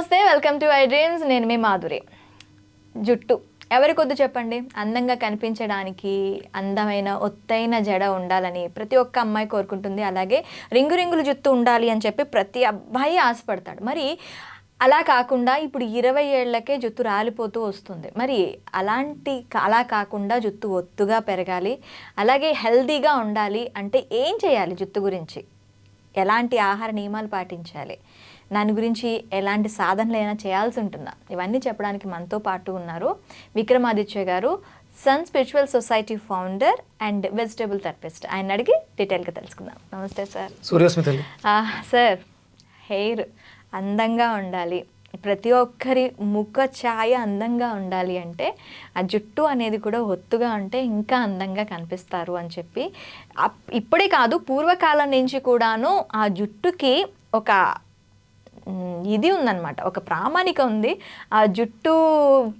నమస్తే, welcome to I dreams. నేను మీ మాధురి. జుట్టు ఎవరికొద్దు చెప్పండి. అందంగా కనిపించడానికి అందమైన ఒత్తైన జడ ఉండాలని ప్రతి ఒక్క అమ్మాయి కోరుకుంటుంది. అలాగే రింగు రింగులు జుట్టు ఉండాలి అని చెప్పి ప్రతి అబ్బాయి ఆశపడతాడు. మరి అలా కాకుండా ఇప్పుడు 20 ఏళ్లకే జుట్టు రాలిపోతూ వస్తుంది. మరి అలా కాకుండా జుట్టు ఒత్తుగా పెరగాలి, అలాగే హెల్తీగా ఉండాలి అంటే ఏం చేయాలి? జుట్టు గురించి ఎలాంటి ఆహార నియమాలు పాటించాలి, దాని గురించి ఎలాంటి సాధనలైనా చేయాల్సి ఉంటుందా, ఇవన్నీ చెప్పడానికి మనతో పాటు ఉన్నారు విక్రమాదిత్య గారు, sun spiritual society founder and vegetable therapist. ఆయన అడిగి డీటెయిల్గా తెలుసుకుందాం. నమస్తే సార్. సూర్యస్మిత సార్, హెయిర్ అందంగా ఉండాలి, ప్రతి ఒక్కరి ముఖ ఛాయ అందంగా ఉండాలి అంటే ఆ జుట్టు అనేది కూడా ఒత్తుగా ఉంటే ఇంకా అందంగా కనిపిస్తారు అని చెప్పి ఇప్పుడే కాదు పూర్వకాలం నుంచి కూడాను ఆ జుట్టుకి ఒక ఇది ఉందన్నమాట, ఒక ప్రామాణిక ఉంది. ఆ జుట్టు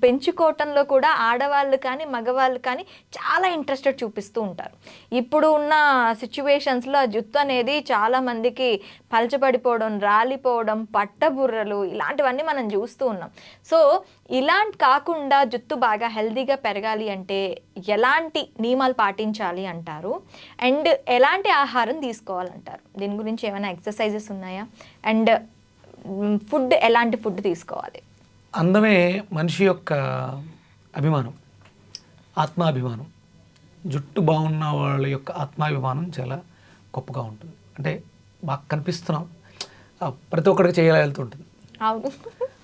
పెంచుకోవటంలో కూడా ఆడవాళ్ళు కానీ మగవాళ్ళు కానీ చాలా ఇంట్రెస్టెడ్ చూపిస్తూ ఉంటారు. ఇప్పుడు ఉన్న సిచ్యువేషన్స్లో ఆ జుట్టు అనేది చాలామందికి పలచబడిపోవడం, రాలిపోవడం, పట్టబుర్రలు ఇలాంటివన్నీ మనం చూస్తూ ఉన్నాం. సో ఇలాంటి కాకుండా జుట్టు బాగా హెల్తీగా పెరగాలి అంటే ఎలాంటి నియమాలు పాటించాలి అంటారు, అండ్ ఎలాంటి ఆహారం తీసుకోవాలంటారు? దీని గురించి ఏమైనా ఎక్సర్సైజెస్ ఉన్నాయా? అండ్ ఫుడ్ ఎలాంటి ఫుడ్ తీసుకోవాలి? అందమే మనిషి యొక్క అభిమానం, ఆత్మాభిమానం. జుట్టు బాగున్న వాళ్ళ యొక్క ఆత్మాభిమానం చాలా గొప్పగా ఉంటుంది. అంటే బాగా కనిపిస్తున్నాం, ప్రతి ఒక్కరికి చేయాలి వెళ్తుంటుంది. అవును,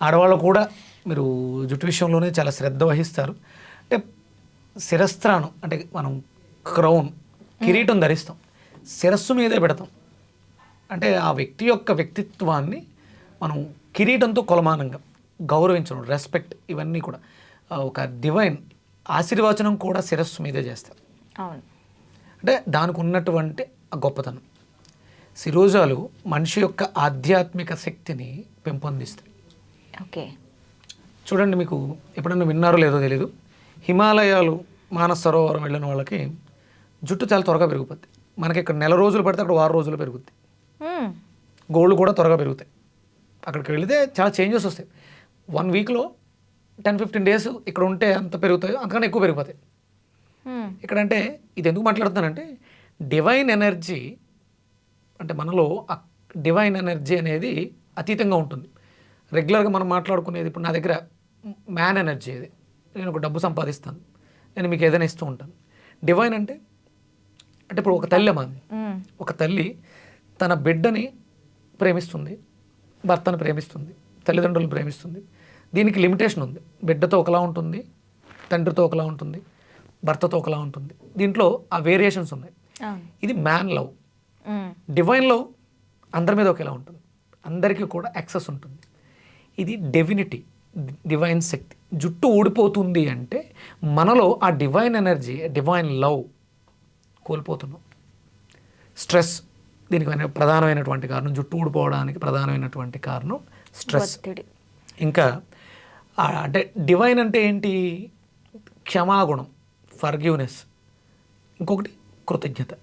ఆడవాళ్ళు కూడా మీరు జుట్టు విషయంలోనే చాలా శ్రద్ధ వహిస్తారు. అంటే శిరస్త్రాణం అంటే మనం క్రౌన్ కిరీటం ధరిస్తాం, శిరస్సు మీదే పెడతాం. అంటే ఆ వ్యక్తి యొక్క వ్యక్తిత్వాన్ని మనం కిరీటంతో కొలమానంగా గౌరవించడం, రెస్పెక్ట్, ఇవన్నీ కూడా ఒక డివైన్ ఆశీర్వచనం కూడా శిరస్సు మీదే చేస్తారు. అవును, అంటే దానికి ఉన్నటువంటి గొప్పతనం. శిరోజాలు మనిషి యొక్క ఆధ్యాత్మిక శక్తిని పెంపొందిస్తాయి. ఓకే, చూడండి, మీకు ఎప్పుడన్నా విన్నారో లేదో తెలీదు, హిమాలయాలు మానస సరోవరం వెళ్ళిన వాళ్ళకి జుట్టు చాలా త్వరగా పెరిగిపోద్ది. మనకి ఇక్కడ నెల రోజులు పడితే అక్కడ 6 రోజులు పెరుగుద్ది. గోళ్ళు కూడా త్వరగా పెరుగుతాయి. అక్కడికి వెళితే చాలా చేంజెస్ వస్తాయి. 1 వీక్లో 10-15 డేస్ ఇక్కడ ఉంటే అంత పెరుగుతాయో అంతకన్నా ఎక్కువ పెరిగిపోతాయి. ఇక్కడంటే ఇది ఎందుకు మాట్లాడుతున్నానంటే డివైన్ ఎనర్జీ అంటే మనలో ఆ డివైన్ ఎనర్జీ అనేది అతీతంగా ఉంటుంది. రెగ్యులర్గా మనం మాట్లాడుకునేది ఇప్పుడు నా దగ్గర మ్యాన్ ఎనర్జీ, అది నేను ఒక డబ్బు సంపాదిస్తాను, నేను మీకు ఏదైనా ఇస్తూ ఉంటాను. డివైన్ అంటే ఇప్పుడు ఒక తల్లి అమ్మ, ఒక తల్లి తన బిడ్డని ప్రేమిస్తుంది, భర్తను ప్రేమిస్తుంది, తల్లిదండ్రులను ప్రేమిస్తుంది. దీనికి లిమిటేషన్ ఉంది. బిడ్డతో ఒకలా ఉంటుంది, తండ్రితో ఒకలా ఉంటుంది, భర్తతో ఒకలా ఉంటుంది. దీంట్లో ఆ వేరియేషన్స్ ఉన్నాయి. ఇది మ్యాన్ లవ్. డివైన్ లవ్ అందరి మీద ఒకేలా ఉంటుంది, అందరికీ కూడా యాక్సెస్ ఉంటుంది. ఇది డివినిటీ, డివైన్ శక్తి. జుట్టు ఊడిపోతుంది అంటే మనలో ఆ డివైన్ ఎనర్జీ, డివైన్ లవ్ కోల్పోతున్నాం. స్ట్రెస్ దీనికి ప్రధానమైనటువంటి కారణం, జుట్టు ఊడిపోవడానికి ప్రధానమైనటువంటి కారణం స్ట్రెస్. ఇంకా అంటే డివైన్ అంటే ఏంటి? క్షమాగుణం, ఫర్గివ్నెస్. ఇంకొకటి కృతజ్ఞత.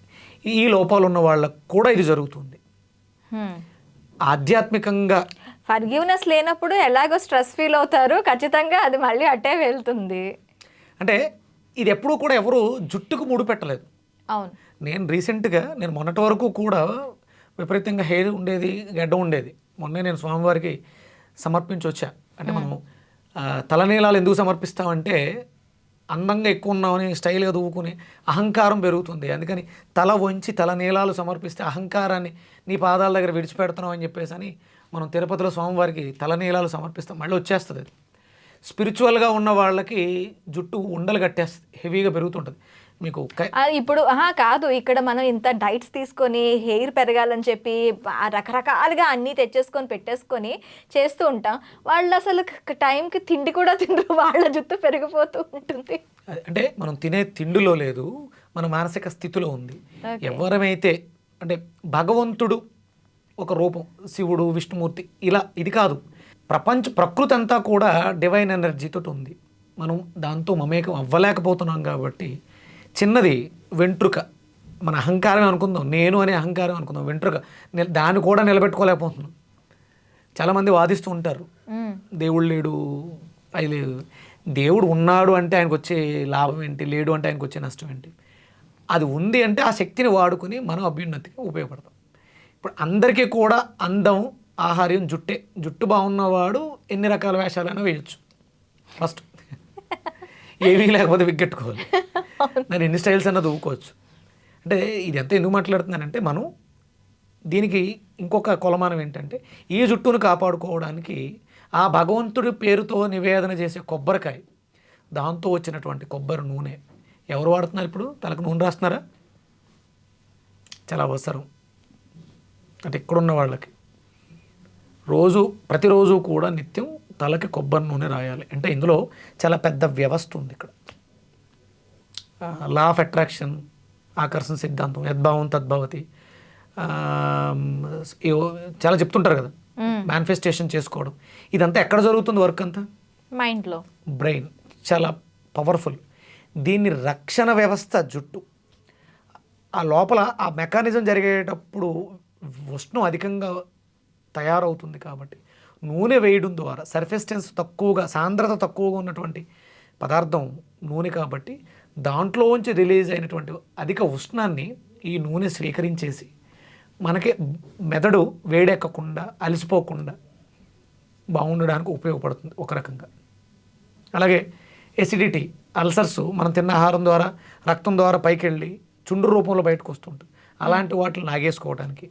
ఈ లోపాలు ఉన్న వాళ్ళకు కూడా ఇది జరుగుతుంది. ఆధ్యాత్మికంగా ఫర్గివ్నెస్ లేనప్పుడు ఎలాగో స్ట్రెస్ ఫీల్ అవుతారు, ఖచ్చితంగా అది మళ్ళీ అట్టే వెళ్తుంది. అంటే ఇది ఎప్పుడూ కూడా ఎవరు జుట్టుకు ముడిపెట్టలేదు. అవును, నేను రీసెంట్గా మొన్నటి వరకు కూడా విపరీతంగా హెయిర్ ఉండేది, గడ్డ ఉండేది. మొన్నే నేను స్వామివారికి సమర్పించి వచ్చా. అంటే మనం తలనీలాలు ఎందుకు సమర్పిస్తామంటే అందంగా ఎక్కువ ఉన్నామని స్టైల్గా దువ్వుకుని అహంకారం పెరుగుతుంది. అందుకని తల వంచి తలనీలాలు సమర్పిస్తే అహంకారాన్ని నీ పాదాల దగ్గర విడిచిపెడుతున్నావు అని చెప్పేసి అని మనం తిరుపతిలో స్వామివారికి తలనీలాలు సమర్పిస్తాం, మళ్ళీ వచ్చేస్తుంది. అది స్పిరిచువల్గా ఉన్న వాళ్ళకి జుట్టు ఉండలు కట్టేస్తుంది, హెవీగా పెరుగుతుంటుంది. మీకు ఇప్పుడు కాదు, ఇక్కడ మనం ఇంత డైట్స్ తీసుకొని హెయిర్ పెరగాలని చెప్పి రకరకాలుగా అన్నీ తెచ్చేసుకొని పెట్టేసుకొని చేస్తూ ఉంటాం. వాళ్ళు అసలు టైంకి తిండి కూడా తినరు, వాళ్ళ జుట్టు పెరిగిపోతూ ఉంటుంది. అంటే మనం తినే తిండిలో లేదు, మన మానసిక స్థితిలో ఉంది. ఎవరమైతే అంటే భగవంతుడు ఒక రూపం, శివుడు, విష్ణుమూర్తి, ఇలా ఇది కాదు. ప్రకృతి అంతా కూడా డివైన్ ఎనర్జీతో ఉంది. మనం దాంతో మమేకం అవ్వలేకపోతున్నాం కాబట్టి చిన్నది వెంట్రుక, మన అహంకారం అనుకుందాం, నేను అనే అహంకారం అనుకుందాం, వెంట్రుక దాన్ని కూడా నిలబెట్టుకోలేకపోతున్నాం. చాలామంది వాదిస్తూ ఉంటారు, మ్మ్. దేవుడు లేడు, అది లేదు. దేవుడు ఉన్నాడు అంటే ఆయనకు వచ్చే లాభం ఏంటి, లేడు అంటే ఆయనకు వచ్చే నష్టం ఏంటి? అది ఉంది అంటే ఆ శక్తిని వాడుకుని మనం అభ్యున్నతికి ఉపయోగపడతాం. ఇప్పుడు అందరికీ కూడా అందం, ఆహార్యం జుట్టే. జుట్టు బాగున్నవాడు ఎన్ని రకాల వేషాలైనా వేయచ్చు. ఫస్ట్ ఏమీ లేకపోతే విగ్గెట్టుకోవాలి, దాన్ని ఎన్ని స్టైల్స్ అన్నా దూకోవచ్చు. అంటే ఇది ఎంత ఎందుకు మాట్లాడుతున్నానంటే, మనం దీనికి ఇంకొక కొలమానం ఏంటంటే, ఈ జుట్టును కాపాడుకోవడానికి ఆ భగవంతుడి పేరుతో నివేదన చేసే కొబ్బరికాయ, దాంతో వచ్చినటువంటి కొబ్బరి నూనె ఎవరు వాడుతున్నారు? ఇప్పుడు తలకు నూనె రాస్తున్నారా? చాలా అవసరం. అంటే ఇక్కడున్న వాళ్ళకి ప్రతిరోజు కూడా నిత్యం తలకి కొబ్బరి నూనె రాయాలి. అంటే ఇందులో చాలా పెద్ద వ్యవస్థ ఉంది. ఇక్కడ లా ఆఫ్ అట్రాక్షన్, ఆకర్షణ సిద్ధాంతం, యద్భావం తద్భవతి, చాలా చెప్తుంటారు కదా, మేనిఫెస్టేషన్ చేసుకోవడం, ఇదంతా ఎక్కడ జరుగుతుంది? వర్క్ అంతా మైండ్లో, బ్రెయిన్. చాలా పవర్ఫుల్. దీన్ని రక్షణ వ్యవస్థ జుట్టు. ఆ లోపల ఆ మెకానిజం జరిగేటప్పుడు ఉష్ణం అధికంగా తయారవుతుంది కాబట్టి నూనె వేయడం ద్వారా, సర్ఫేస్ టెన్స్ తక్కువగా, సాంద్రత తక్కువగా ఉన్నటువంటి పదార్థం నూనె కాబట్టి దాంట్లోంచి రిలీజ్ అయినటువంటి అధిక ఉష్ణాన్ని ఈ నూనె స్వీకరించేసి మనకి మెదడు వేడెక్కకుండా, అలసిపోకుండా బాగుండడానికి ఉపయోగపడుతుంది ఒక రకంగా. అలాగే ఎసిడిటీ, అల్సర్స్ మనం తిన్న ఆహారం ద్వారా రక్తం ద్వారా పైకి వెళ్ళి చుండ్రు రూపంలో బయటకు వస్తుంటుంది. అలాంటి వాటిని నాగేసుకోవడానికి,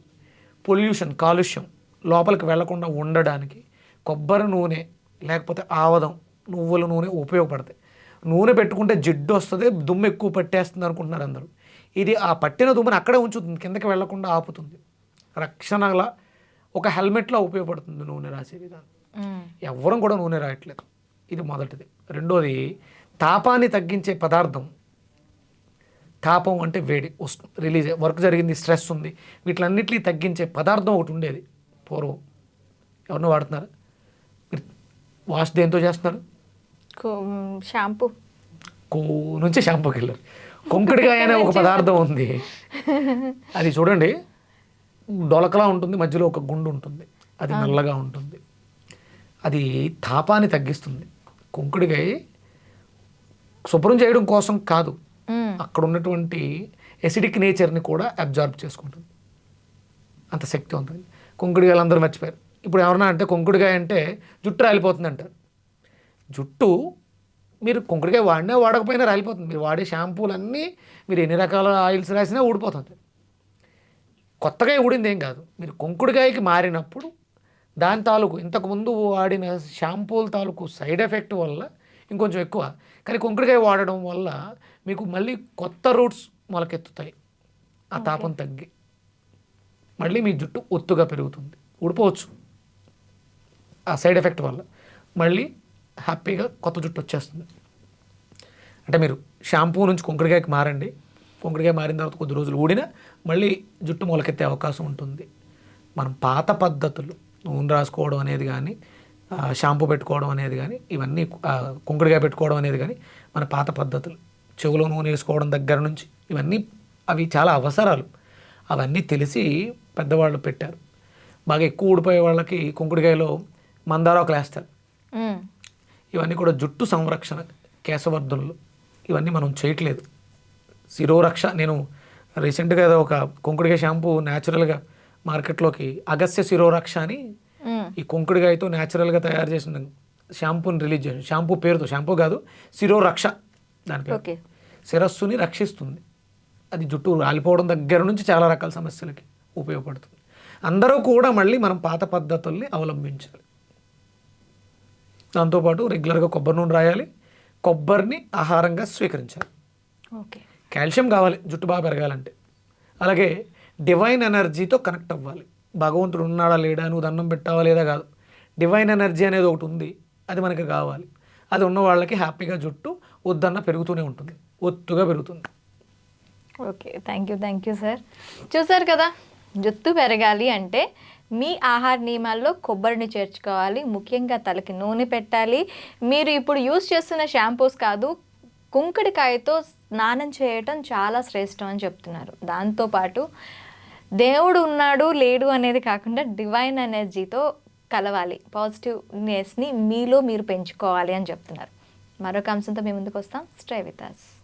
పొల్యూషన్, కాలుష్యం లోపలికి వెళ్లకుండా ఉండడానికి కొబ్బరి నూనె లేకపోతే ఆవదం, నువ్వుల నూనె ఉపయోగపడతాయి. నూనె పెట్టుకుంటే జిడ్డు వస్తుంది, దుమ్ము ఎక్కువ పట్టేస్తుంది అనుకుంటున్నారు అందరూ. ఇది ఆ పట్టిన దుమ్ముని అక్కడే ఉంచుతుంది, కిందకి వెళ్లకుండా ఆపుతుంది. రక్షణలా ఒక హెల్మెట్లో ఉపయోగపడుతుంది నూనె రాసే విధానం. ఎవ్వరం కూడా నూనె రాయట్లేదు. ఇది మొదటిది. రెండోది, తాపాన్ని తగ్గించే పదార్థం. తాపం అంటే వేడి, రిలీజ్, వర్క్ జరిగింది, స్ట్రెస్ ఉంది, వీటిలన్నిటినీ తగ్గించే పదార్థం ఒకటి ఉండేది పూర్వం. ఎవరినో వాడుతున్నారు? మీరు వాష్ దేంతో చేస్తున్నారు? షాంపూ నుంచి షాంపూకి వెళ్ళారు. కొంకుడికాయ అనే ఒక పదార్థం ఉంది. అది చూడండి, డొలకలా ఉంటుంది, మధ్యలో ఒక గుండు ఉంటుంది, అది నల్లగా ఉంటుంది. అది తాపాన్ని తగ్గిస్తుంది. కొంకుడికాయ శుభ్రం చేయడం కోసం కాదు, అక్కడ ఉన్నటువంటి ఎసిడిక్ నేచర్ని కూడా అబ్జార్బ్ చేసుకుంటుంది. అంత శక్తివంతంగా కొంకుడికాయలు అందరూ మర్చిపోయారు. ఇప్పుడు ఎవరన్నా అంటే కొంకుడికాయ అంటే జుట్టు రాలిపోతుంది అంటారు. జుట్టు మీరు కొంకుడికాయ వాడినా వాడకపోయినా రాలిపోతుంది. మీరు వాడే షాంపూలన్నీ మీరు ఎన్ని రకాల ఆయిల్స్ రాసినా ఊడిపోతుంది. కొత్తగా ఊడింది ఏం కాదు. మీరు కొంకుడికాయకి మారినప్పుడు దాని తాలూకు ఇంతకుముందు వాడిన షాంపూల తాలూకు సైడ్ ఎఫెక్ట్ వల్ల ఇంకొంచెం ఎక్కువ, కానీ కొంకుడికాయ వాడడం వల్ల మీకు మళ్ళీ కొత్త రూట్స్ మొలకెత్తుతాయి. ఆ తాపం తగ్గి మళ్ళీ మీ జుట్టు ఒత్తుగా పెరుగుతుంది. ఊడిపోవచ్చు ఆ సైడ్ ఎఫెక్ట్ వల్ల, మళ్ళీ హ్యాపీగా కొత్త జుట్టు వచ్చేస్తుంది. అంటే మీరు షాంపూ నుంచి కొంకుడికాయకి మారండి. కొంకుడికాయ మారిన తర్వాత కొద్ది రోజులు ఊడినా మళ్ళీ జుట్టు మొలకెత్తే అవకాశం ఉంటుంది. మనం పాత పద్ధతులు, నూనె రాసుకోవడం అనేది కానీ, షాంపూ పెట్టుకోవడం అనేది కానీ, ఇవన్నీ కొంకుడికాయ పెట్టుకోవడం అనేది కానీ మన పాత పద్ధతులు. చెవులో నూనె వేసుకోవడం దగ్గర నుంచి ఇవన్నీ అవి చాలా అవసరాలు. అవన్నీ తెలిసి పెద్దవాళ్ళు పెట్టారు. బాగా ఎక్కువ ఊడిపోయే వాళ్ళకి కొంకుడికాయలో మందారాకులు వేస్తారు. ఇవన్నీ కూడా జుట్టు సంరక్షణ, కేశవర్ధనులు, ఇవన్నీ మనం చేయట్లేదు. శిరోరక్ష, నేను రీసెంట్గా ఒక కొంకుడికాయ షాంపూ న్యాచురల్గా మార్కెట్లోకి అగస్త్య శిరోరక్ష అని ఈ కొంకుడికాయతో న్యాచురల్గా తయారు చేసిన షాంపూని రిలీజ్ చేసి, షాంపూ పేరుతో, షాంపూ కాదు, శిరోరక్ష దాని పేరు. శిరస్సుని రక్షిస్తుంది. అది జుట్టు రాలిపోవడం దగ్గర నుంచి చాలా రకాల సమస్యలకి ఉపయోగపడుతుంది. అందరూ కూడా మళ్ళీ మనం పాత పద్ధతుల్ని అవలంబించాలి. దాంతోపాటు రెగ్యులర్గా కొబ్బరి నూనె రాయాలి, కొబ్బరిని ఆహారంగా స్వీకరించాలి. కాల్షియం కావాలి జుట్టు బాగా పెరగాలంటే. అలాగే డివైన్ ఎనర్జీతో కనెక్ట్ అవ్వాలి. భగవంతుడు ఉన్నాడా లేడా, నువ్వు దండం పెట్టావా లేదా కాదు, డివైన్ ఎనర్జీ అనేది ఒకటి ఉంది, అది మనకి కావాలి. అది ఉన్న వాళ్ళకి హ్యాపీగా జుట్టు వద్దన్న పెరుగుతూనే ఉంటుంది, ఒత్తుగా పెరుగుతుంది. Okay, thank you sir. చూసారు కదా, జుట్టు పెరగాలి అంటే మీ ఆహార నియమాల్లో కొబ్బరిని చేర్చుకోవాలి, ముఖ్యంగా తలకి నూనె పెట్టాలి. మీరు ఇప్పుడు యూస్ చేస్తున్న షాంపూస్ కాదు, కుంకుడికాయతో స్నానం చేయటం చాలా శ్రేష్టం అని చెప్తున్నారు. దాంతోపాటు దేవుడు ఉన్నాడు లేడు అనేది కాకుండా డివైన్ ఎనర్జీతో కలవాలి, పాజిటివ్నెస్ని మీలో మీరు పెంచుకోవాలి అని చెప్తున్నారు. మరొక అంశంతో మీ ముందుకు వస్తాం. Stay with us.